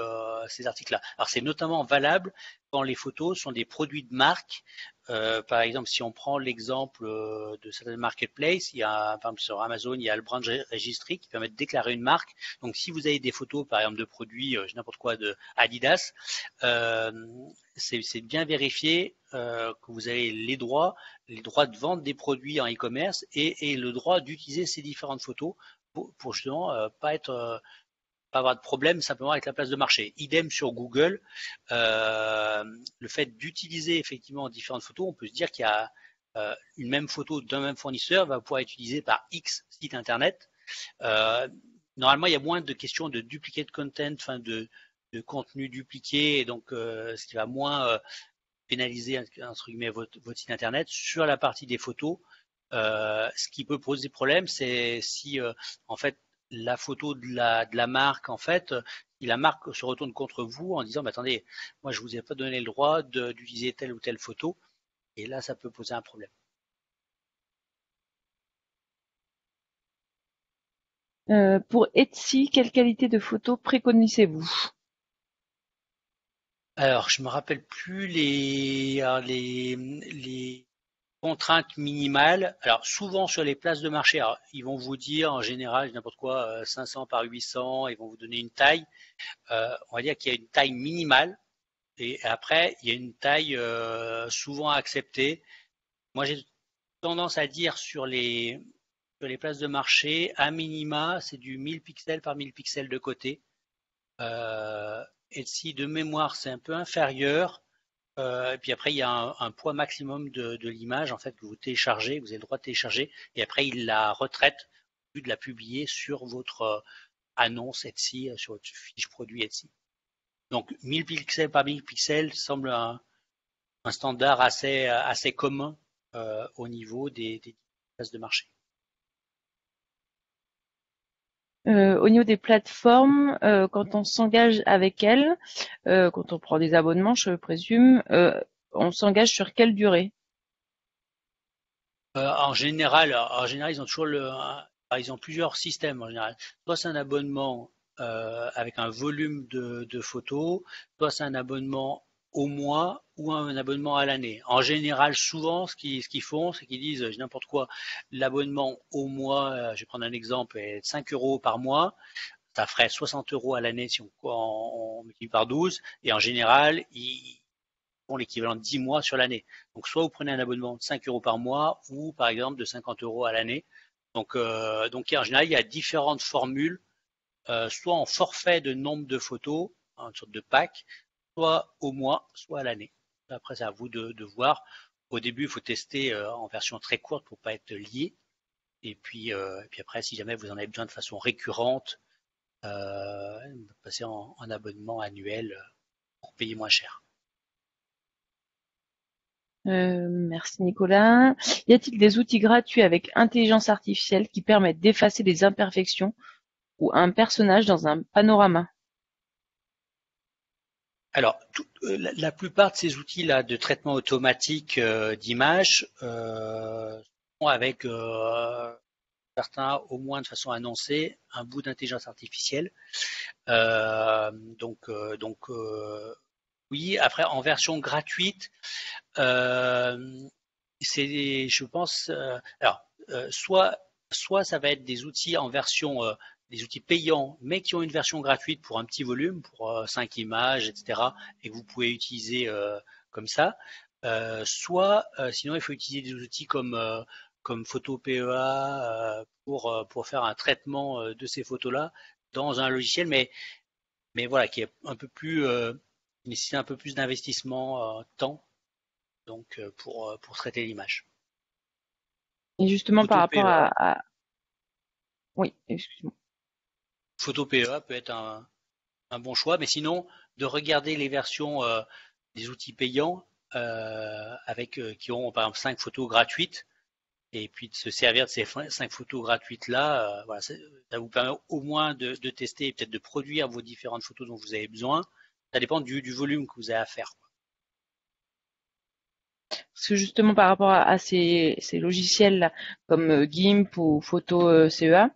ces articles-là. Alors c'est notamment valable quand les photos sont des produits de marque. Par exemple, si on prend l'exemple de certaines marketplaces, il y a, par exemple sur Amazon, il y a le brand registry qui permet de déclarer une marque. Donc si vous avez des photos, par exemple, de produits, n'importe quoi, de Adidas, euh, c'est bien vérifié que vous avez les droits de vente des produits en e-commerce et le droit d'utiliser ces différentes photos pour justement pas avoir de problème simplement avec la place de marché. Idem sur Google, le fait d'utiliser effectivement différentes photos, on peut se dire qu'il y a une même photo d'un même fournisseur va pouvoir être utilisée par X sites internet. Euh, Normalement, il y a moins de questions de duplicate content, enfin de contenu dupliqué, et donc ce qui va moins pénaliser entre guillemets votre site internet. Sur la partie des photos, ce qui peut poser problème, c'est si en fait la photo de la marque, en fait, si la marque se retourne contre vous en disant, bah, attendez, moi je vous ai pas donné le droit d'utiliser telle ou telle photo, et là ça peut poser un problème. Pour Etsy, quelle qualité de photo préconisez-vous? Alors, je me rappelle plus les contraintes minimales. Alors, souvent sur les places de marché, alors, ils vont vous dire en général n'importe quoi, 500 par 800, ils vont vous donner une taille. On va dire qu'il y a une taille minimale et après, il y a une taille souvent acceptée. Moi, j'ai tendance à dire sur les places de marché, à minima, c'est du 1000 pixels par 1000 pixels de côté. Euh, Etsy, de mémoire, c'est un peu inférieur. Et puis après, il y a un poids maximum de l'image en fait que vous téléchargez, vous avez le droit de télécharger, et après il la retraite au lieu de la publier sur votre annonce Etsy, sur votre fiche produit Etsy. Donc 1000 pixels par 1000 pixels semble un standard assez commun au niveau des places de marché. Au niveau des plateformes, quand on s'engage avec elles, quand on prend des abonnements, je présume, on s'engage sur quelle durée? En général, ils ont toujours ils ont plusieurs systèmes en général. Soit c'est un abonnement avec un volume de photos, soit c'est un abonnement au mois ou un abonnement à l'année. En général, souvent, ce qu'ils font, c'est qu'ils disent, n'importe quoi, l'abonnement au mois, je vais prendre un exemple, est 5 euros par mois, ça ferait 60 euros à l'année si on multiplie par 12, et en général, ils font l'équivalent de 10 mois sur l'année. Donc, soit vous prenez un abonnement de 5 euros par mois ou, par exemple, de 50 euros à l'année. Donc, en général, il y a différentes formules, soit en forfait de nombre de photos, une sorte de pack, soit au mois, soit à l'année. Après, c'est à vous de voir. Au début, il faut tester en version très courte pour ne pas être lié. Et puis après, si jamais vous en avez besoin de façon récurrente, passer en abonnement annuel pour payer moins cher. Merci Nicolas. Y a-t-il des outils gratuits avec intelligence artificielle qui permettent d'effacer des imperfections ou un personnage dans un panorama? Alors, la plupart de ces outils-là de traitement automatique d'images sont avec certains, au moins de façon annoncée, un bout d'intelligence artificielle. Euh, oui, après en version gratuite, euh, c'est, je pense, soit ça va être des outils en version, des outils payants, mais qui ont une version gratuite pour un petit volume, pour 5 images, etc., et que vous pouvez utiliser comme ça. Sinon, il faut utiliser des outils comme Photo PEA pour faire un traitement de ces photos-là dans un logiciel, mais voilà, qui est un peu plus, qui nécessite un peu plus d'investissement temps, donc pour traiter l'image. Et justement par Photo rapport PEA, Oui, excuse-moi. Photo PEA peut être un bon choix, mais sinon, de regarder les versions des outils payants qui ont par exemple 5 photos gratuites, et puis de se servir de ces 5 photos gratuites-là, voilà, ça vous permet au moins de tester et peut-être de produire vos différentes photos dont vous avez besoin. Ça dépend du volume que vous avez à faire. Parce que justement par rapport à ces logiciels comme GIMP ou Photo CEA,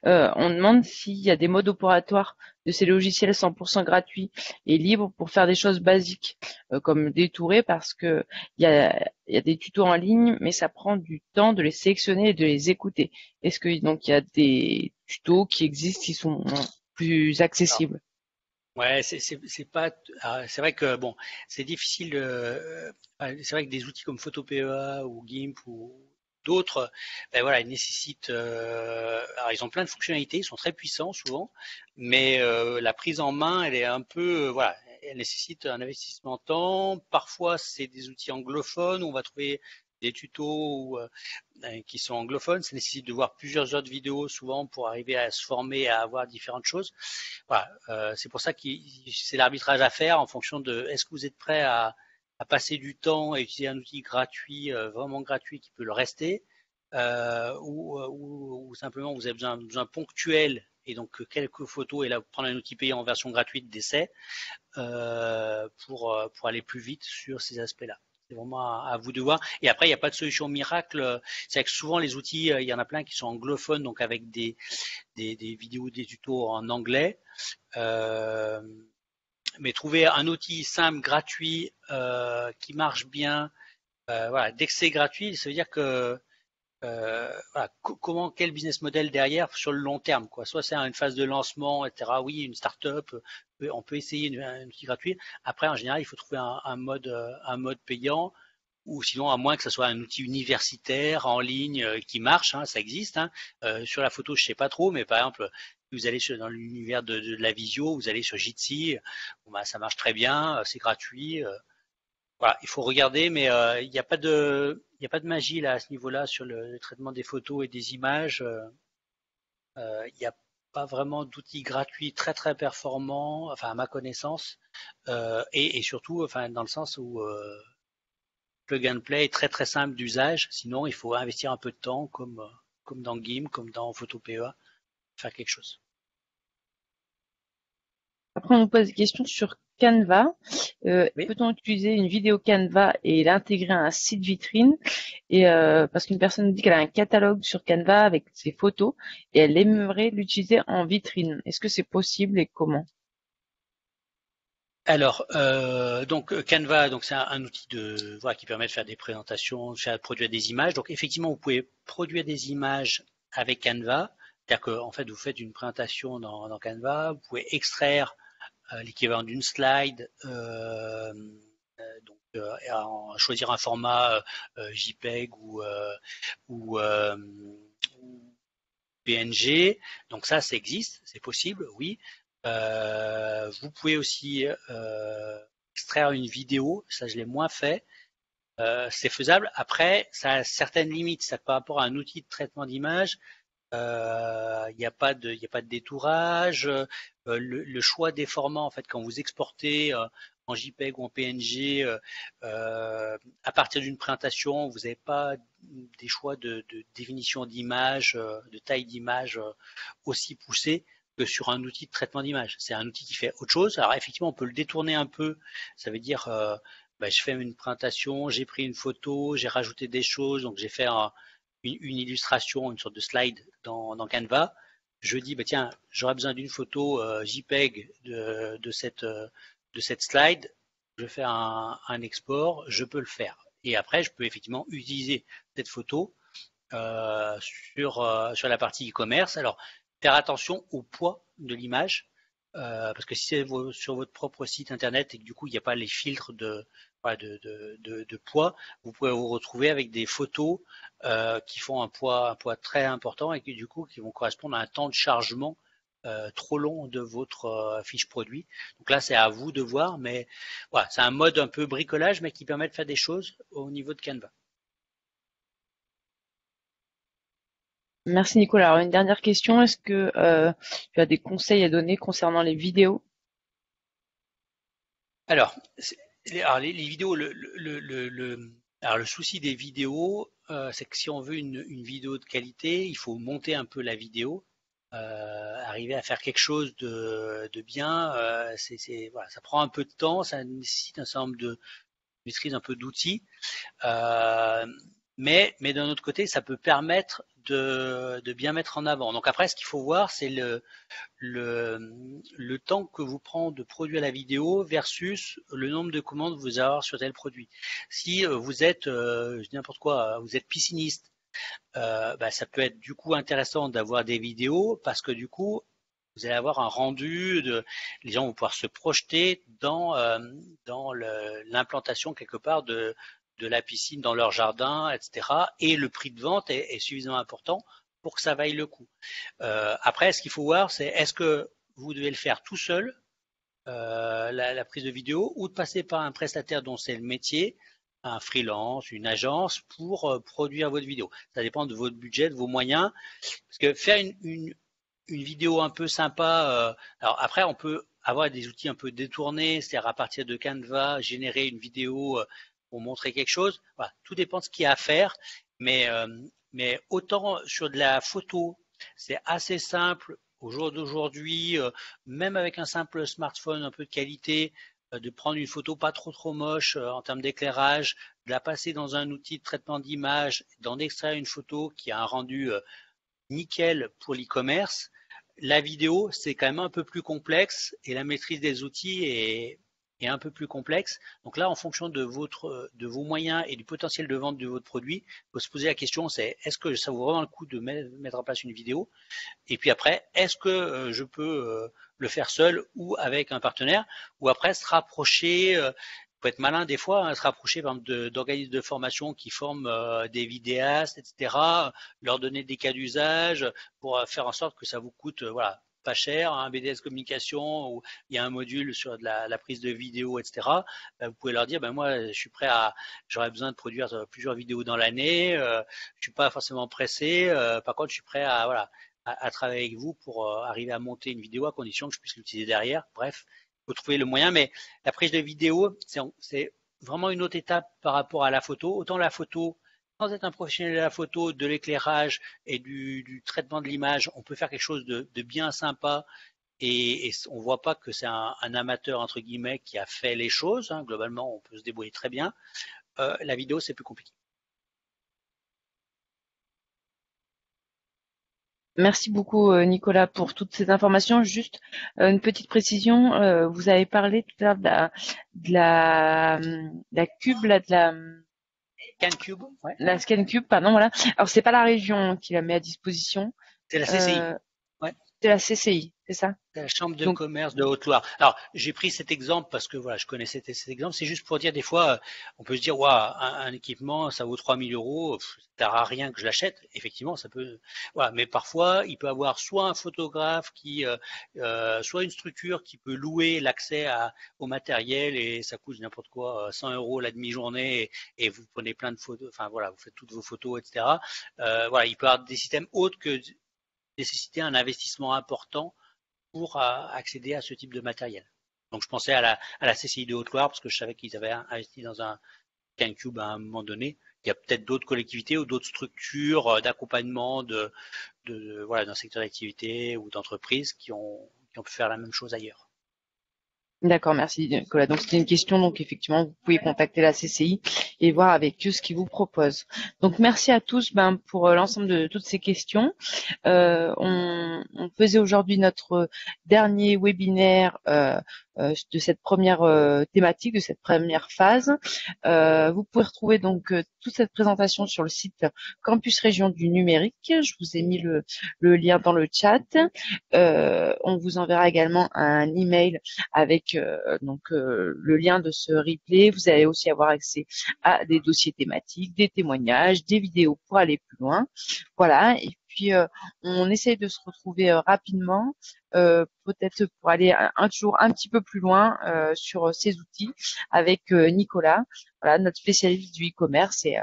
on demande s'il y a des modes opératoires de ces logiciels 100% gratuits et libres pour faire des choses basiques comme détourer parce que il y a des tutos en ligne, mais ça prend du temps de les sélectionner et de les écouter. Est-ce que donc il y a des tutos qui existent qui sont plus Alors, accessibles? ouais, c'est pas. C'est vrai que bon, c'est difficile. C'est vrai que des outils comme PhotoPEA ou GIMP ou d'autres, ben voilà, ils nécessitent. Alors, ils ont plein de fonctionnalités, ils sont très puissants souvent, mais la prise en main, elle est un peu, voilà, elle nécessite un investissement de temps. Parfois, c'est des outils anglophones, on va trouver des tutos qui sont anglophones. Ça nécessite de voir plusieurs autres vidéos souvent pour arriver à se former, à avoir différentes choses. Voilà, c'est pour ça que c'est l'arbitrage à faire en fonction de est-ce que vous êtes prêt à passer du temps à utiliser un outil gratuit, vraiment gratuit qui peut le rester, ou simplement vous avez besoin ponctuel et donc quelques photos et là prendre un outil payant en version gratuite d'essai pour aller plus vite sur ces aspects-là. C'est vraiment à vous de voir. Et après, il n'y a pas de solution miracle. C'est vrai que souvent les outils, il y en a plein qui sont anglophones, donc avec des vidéos, des tutos en anglais. Mais trouver un outil simple, gratuit, qui marche bien, voilà, dès que c'est gratuit, ça veut dire que voilà, quel business model derrière sur le long terme, quoi. Soit c'est une phase de lancement, etc. Oui, une start-up, on peut essayer un outil gratuit. Après, en général, il faut trouver un mode payant, ou sinon, à moins que ce soit un outil universitaire en ligne qui marche, hein, ça existe. Hein. Sur la photo, je sais pas trop, mais par exemple, si vous allez dans l'univers de la visio, vous allez sur Jitsi, bon, bah, ça marche très bien, c'est gratuit. Voilà, il faut regarder, mais il n'y a pas de magie là à ce niveau-là sur le traitement des photos et des images. Il n'y a pas vraiment d'outils gratuits très très performants, enfin à ma connaissance, et surtout, enfin dans le sens où plug and play est très très simple d'usage. Sinon, il faut investir un peu de temps, comme dans GIMP, comme dans PhotoPEA, faire quelque chose. Après, on nous pose des questions sur Canva. Oui. Peut-on utiliser une vidéo Canva et l'intégrer à un site vitrine? Et parce qu'une personne nous dit qu'elle a un catalogue sur Canva avec ses photos et elle aimerait l'utiliser en vitrine. Est-ce que c'est possible et comment? Alors, donc Canva, donc c'est un outil voilà, qui permet de faire des présentations, de produire des images. Donc effectivement, vous pouvez produire des images avec Canva. C'est-à-dire que en fait, vous faites une présentation dans Canva, vous pouvez extraire l'équivalent d'une slide, donc choisir un format JPEG ou PNG. Donc ça existe, c'est possible, oui. Vous pouvez aussi extraire une vidéo, ça je l'ai moins fait. C'est faisable. Après, ça a certaines limites. Ça, par rapport à un outil de traitement d'image, il n'y a pas de détourage. Le choix des formats, en fait, quand vous exportez en JPEG ou en PNG, à partir d'une présentation, vous n'avez pas des choix de définition d'image, de taille d'image aussi poussés que sur un outil de traitement d'image. C'est un outil qui fait autre chose. Alors effectivement, on peut le détourner un peu. Ça veut dire, je fais une présentation, j'ai pris une photo, j'ai rajouté des choses, donc j'ai fait une illustration, une sorte de slide dans Canva. Je dis, tiens, j'aurais besoin d'une photo JPEG de cette slide. Je fais un export, je peux le faire. Et après, je peux effectivement utiliser cette photo sur la partie e-commerce. Alors, faire attention au poids de l'image, parce que si c'est sur votre propre site internet et que du coup il n'y a pas les filtres de poids, vous pouvez vous retrouver avec des photos qui font un poids très important et qui du coup qui vont correspondre à un temps de chargement trop long de votre fiche produit. Donc là, c'est à vous de voir, mais voilà, c'est un mode un peu bricolage, mais qui permet de faire des choses au niveau de Canva. Merci Nicolas. Alors, une dernière question. Est-ce que tu as des conseils à donner concernant les vidéos? Alors, les vidéos, alors le souci des vidéos, c'est que si on veut une vidéo de qualité, il faut monter un peu la vidéo, arriver à faire quelque chose de bien. Voilà, ça prend un peu de temps, ça nécessite un certain nombre de maîtrise un peu d'outils. Mais d'un autre côté, ça peut permettre de bien mettre en avant. Donc après, ce qu'il faut voir, c'est le temps que vous prend de produire la vidéo versus le nombre de commandes que vous allez avoir sur tel produit. Si vous êtes, je dis n'importe quoi, vous êtes pisciniste, ça peut être du coup intéressant d'avoir des vidéos parce que du coup, vous allez avoir un rendu, les gens vont pouvoir se projeter dans l'implantation quelque part de la piscine dans leur jardin, etc. Et le prix de vente est suffisamment important pour que ça vaille le coup. Après, ce qu'il faut voir, c'est est-ce que vous devez le faire tout seul, la prise de vidéo, ou de passer par un prestataire dont c'est le métier, un freelance, une agence, pour produire votre vidéo. Ça dépend de votre budget, de vos moyens. Parce que faire une vidéo un peu sympa, alors après, on peut avoir des outils un peu détournés, c'est-à-dire à partir de Canva, générer une vidéo pour montrer quelque chose. Voilà, tout dépend de ce qu'il y a à faire, mais autant sur de la photo, c'est assez simple Au jour d'aujourd'hui, même avec un simple smartphone un peu de qualité, de prendre une photo pas trop moche en termes d'éclairage, de la passer dans un outil de traitement d'image, d'en extraire une photo qui a un rendu nickel pour l'e-commerce. La vidéo, c'est quand même un peu plus complexe et la maîtrise des outils est un peu plus complexe. Donc là, en fonction de vos moyens et du potentiel de vente de votre produit, il faut se poser la question, c'est est-ce que ça vaut vraiment le coup de mettre en place une vidéo? Et puis après, est-ce que je peux le faire seul ou avec un partenaire? Ou après, se rapprocher, faut être malin des fois, hein, se rapprocher par exemple d'organismes de formation qui forment des vidéastes, etc., leur donner des cas d'usage pour faire en sorte que ça vous coûte voilà, pas cher, un BDS communication où il y a un module sur de la prise de vidéo, etc. Vous pouvez leur dire, ben moi, je suis prêt à, j'aurais besoin de produire plusieurs vidéos dans l'année, je suis pas forcément pressé, par contre, je suis prêt à voilà à travailler avec vous pour arriver à monter une vidéo à condition que je puisse l'utiliser derrière. Bref, il faut trouver le moyen, mais la prise de vidéo, c'est vraiment une autre étape par rapport à la photo. Autant la photo, sans être un professionnel de la photo, de l'éclairage et du traitement de l'image, on peut faire quelque chose de bien sympa et on ne voit pas que c'est un amateur, entre guillemets, qui a fait les choses. Hein. Globalement, on peut se débrouiller très bien. La vidéo, c'est plus compliqué. Merci beaucoup Nicolas pour toutes ces informations. Juste une petite précision, vous avez parlé tout à l'heure de la cube, là, CanCube, ouais. la Scan Cube, pardon, voilà. Alors c'est pas la région qui la met à disposition, C'est la CCI. euh, Ouais. c'est la CCI, c'est ça? La Chambre de Donc commerce de Haute-Loire. Alors, j'ai pris cet exemple parce que voilà, je connaissais cet exemple. C'est juste pour dire, des fois, on peut se dire, waouh, un équipement, ça vaut 3 000 euros, ça sert à rien que je l'achète. Effectivement, ça peut. Voilà, mais parfois, il peut avoir soit un photographe soit une structure qui peut louer l'accès au matériel et ça coûte n'importe quoi, 100 euros la demi-journée et vous prenez plein de photos. Enfin voilà, vous faites toutes vos photos, etc. Voilà, il peut y avoir des systèmes autres que nécessiter un investissement important pour accéder à ce type de matériel. Donc je pensais à la CCI de Haute-Loire parce que je savais qu'ils avaient investi dans un CanCube à un moment donné. Il y a peut-être d'autres collectivités ou d'autres structures d'accompagnement voilà, d'un secteur d'activité ou d'entreprise qui ont pu faire la même chose ailleurs. d'accord, merci Nicolas. Donc c'était une question, donc effectivement, vous pouvez contacter la CCI et voir avec eux ce qu'ils vous proposent. Donc merci à tous pour l'ensemble de toutes ces questions. On faisait aujourd'hui notre dernier webinaire de cette première thématique, de cette première phase. Vous pouvez retrouver donc toute cette présentation sur le site Campus Région du Numérique. Je vous ai mis le lien dans le chat. On vous enverra également un email avec le lien de ce replay. Vous allez aussi avoir accès à des dossiers thématiques, des témoignages, des vidéos pour aller plus loin. Voilà. Et puis on essaye de se retrouver rapidement, peut-être pour aller toujours un petit peu plus loin sur ces outils avec Nicolas, voilà, notre spécialiste du e-commerce. Et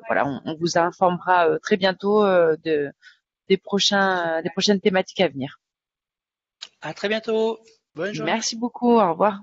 voilà, on vous informera très bientôt des prochaines thématiques à venir. À très bientôt. Bonne journée. Merci beaucoup. Au revoir.